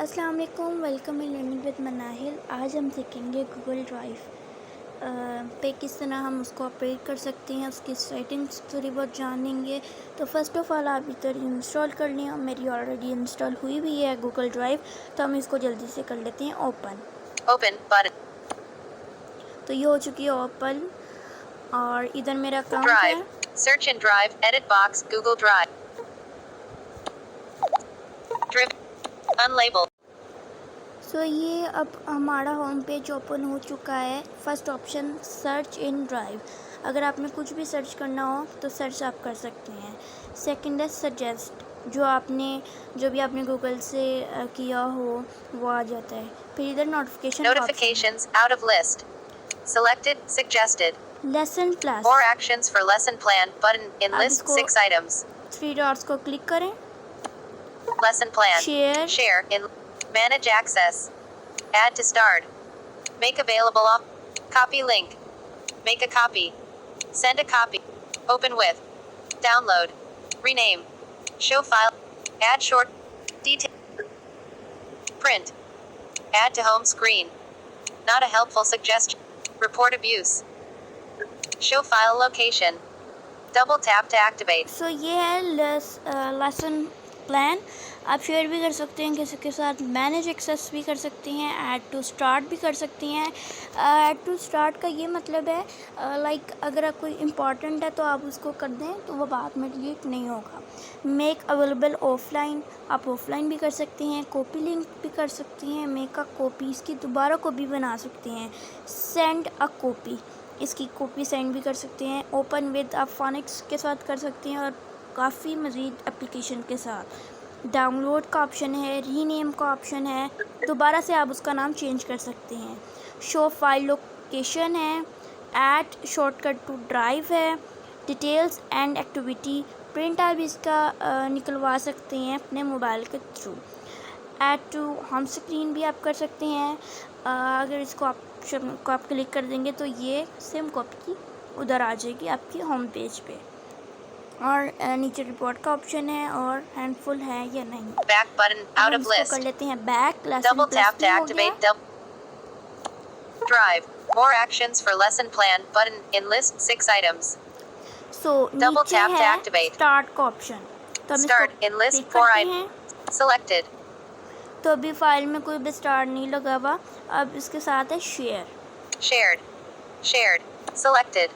अस्सलाम वालेकुम, welcome in learning with Manahil. आज हम सीखेंगे गूगल ड्राइव पे किस तरह हम उसको ऑपरेट कर सकते हैं, उसकी सेटिंग्स थोड़ी बहुत जानेंगे। तो फ़र्स्ट ऑफ़ ऑल आप इधर इंस्टॉल कर लें। मेरी ऑलरेडी इंस्टॉल हुई हुई है गूगल ड्राइव, तो हम इसको जल्दी से कर लेते हैं ओपन बटन। तो ये हो चुकी है ओपन और इधर मेरा अकाउंट है। Search in drive, edit box, Google drive, unlabel. So ये अब हमारा होम पेज ओपन हो चुका है। First option search in drive, अगर आपने कुछ भी सर्च करना हो तो सर्च आप कर सकते हैं। सेकंड है सजेस्ट, जो भी आपने गूगल से किया हो वो आ जाता है। फिर इधर notifications out of list, selected, suggested, lesson plus, more actions for lesson plan button in list 6 items, 3 dots को क्लिक करें। lesson plan, share in, manage access, add to start, make available off, copy link, make a copy, send a copy, open with, download, rename, show file, add short, detail, print, add to home screen, not a helpful suggestion, report abuse, show file location, double tap to activate। सो ये है lesson plan. आप share भी कर सकते हैं किसी के साथ, मैनेज एक्सेस भी कर सकते हैं, ऐड टू स्टार्ट भी कर सकते हैं। ऐड टू स्टार्ट का ये मतलब है लाइक अगर आप कोई इम्पॉर्टेंट है तो आप उसको कर दें तो वो बाद में डिलीट नहीं होगा। मेक अवेलेबल ऑफलाइन, आप ऑफलाइन भी कर सकते हैं। कॉपी लिंक भी कर सकते हैं। मेक अ कॉपी, इसकी दोबारा कॉपी बना सकते हैं। सेंड अ कॉपी, इसकी कॉपी सेंड भी कर सकते हैं। ओपन विद आप फोनिक्स के साथ कर सकते हैं और काफ़ी मज़ीद एप्लीकेशन के साथ। डाउनलोड का ऑप्शन है, रीनेम का ऑप्शन है, दोबारा से आप उसका नाम चेंज कर सकते हैं। शो फाइल लोकेशन है, ऐड शॉर्टकट टू ड्राइव है, डिटेल्स एंड एक्टिविटी, प्रिंट आप इसका निकलवा सकते हैं अपने मोबाइल के through. Add to home screen भी आप कर सकते हैं। अगर इसको ऑप्शन को आप क्लिक कर देंगे तो ये सेम कॉपी उधर आ जाएगी आपकी होम पेज पे। और नीचे रिपोर्ट का ऑप्शन है और हैंडफुल है या नहीं। Back button out of list, कर लेते हैं back, double tap to activate drive, more actions for lesson plan button in list 6 items, so double नीचे tap to है activate स्टार्ट का ऑप्शन, तो हम start in list 4 items selected, तो अभी फाइल में कोई भी स्टार्ट नहीं लगा हुआ। अब इसके साथ है शेयर, shared selected,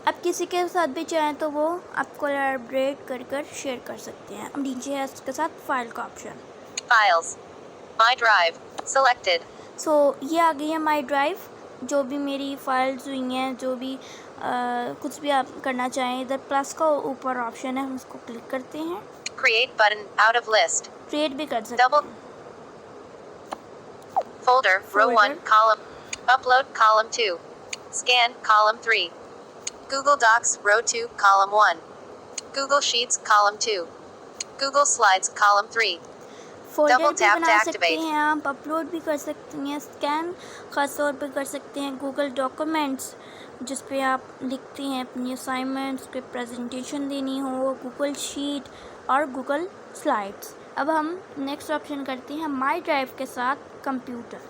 अब किसी के साथ भी चाहें तो वो आप कोलैबोरेट कर शेयर कर सकते हैं। अब नीचे है इसके साथ फाइल का option, files, my drive selected, सो ये आ गई है माई ड्राइव। जो भी मेरी फाइल्स हुई हैं, जो भी कुछ भी आप करना चाहें, इधर प्लस का ऊपर ऑप्शन है, हम उसको क्लिक करते हैं। create button out of list, create भी कर सकते double हैं। folder row 1 column, upload column 2, scan column 3, Google Docs row 2 column 1, Google Sheets column 2, Google Slides column 3, folder double भी tap to बना सकते activate, हैं आप, अपलोड भी कर सकते हैं, स्कैन ख़ास तौर पर कर सकते हैं। गूगल डॉक्यूमेंट्स जिस पे आप लिखते हैं अपनी असाइनमेंट्स, कोई प्रेजेंटेशन देनी हो, गूगल शीट और गूगल स्लाइड्स। अब हम नेक्स्ट ऑप्शन करते हैं माई ड्राइव के साथ computer.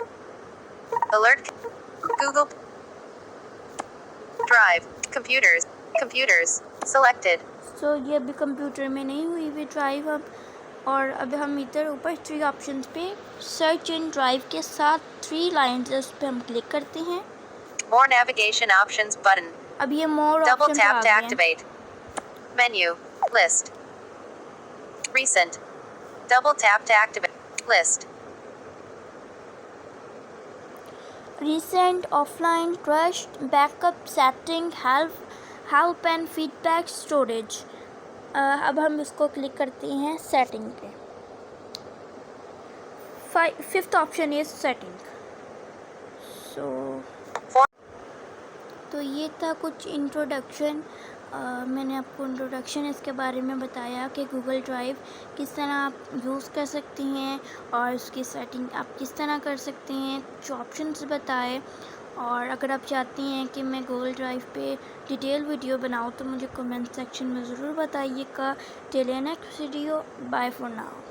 alert, Google Drive, computers selected, सो ये अभी कंप्यूटर में नहीं हुई हुई ड्राइव अब। और अब हम इधर ऊपर 3 ऑप्शंस पे सर्च इन ड्राइव के साथ 3 लाइन्स है, उस पर हम क्लिक करते हैं। more navigation options button, अब ये मोर double ऑप्शन tap आ to गए हैं। activate, menu, list, recent, double tap to activate, list, recent, offline, trust, backup, setting, help and feedback, storage. अब हम इसको क्लिक करते हैं सेटिंग पे। 5th option is setting. तो ये था कुछ इंट्रोडक्शन। मैंने आपको इंट्रोडक्शन इसके बारे में बताया कि गूगल ड्राइव किस तरह आप यूज़ कर सकते हैं और उसकी सेटिंग आप किस तरह कर सकते हैं, कुछ ऑप्शंस बताए। और अगर आप चाहती हैं कि मैं गूगल ड्राइव पे डिटेल वीडियो बनाऊँ तो मुझे कमेंट सेक्शन में ज़रूर बताइएगा। Till next video, bye for now.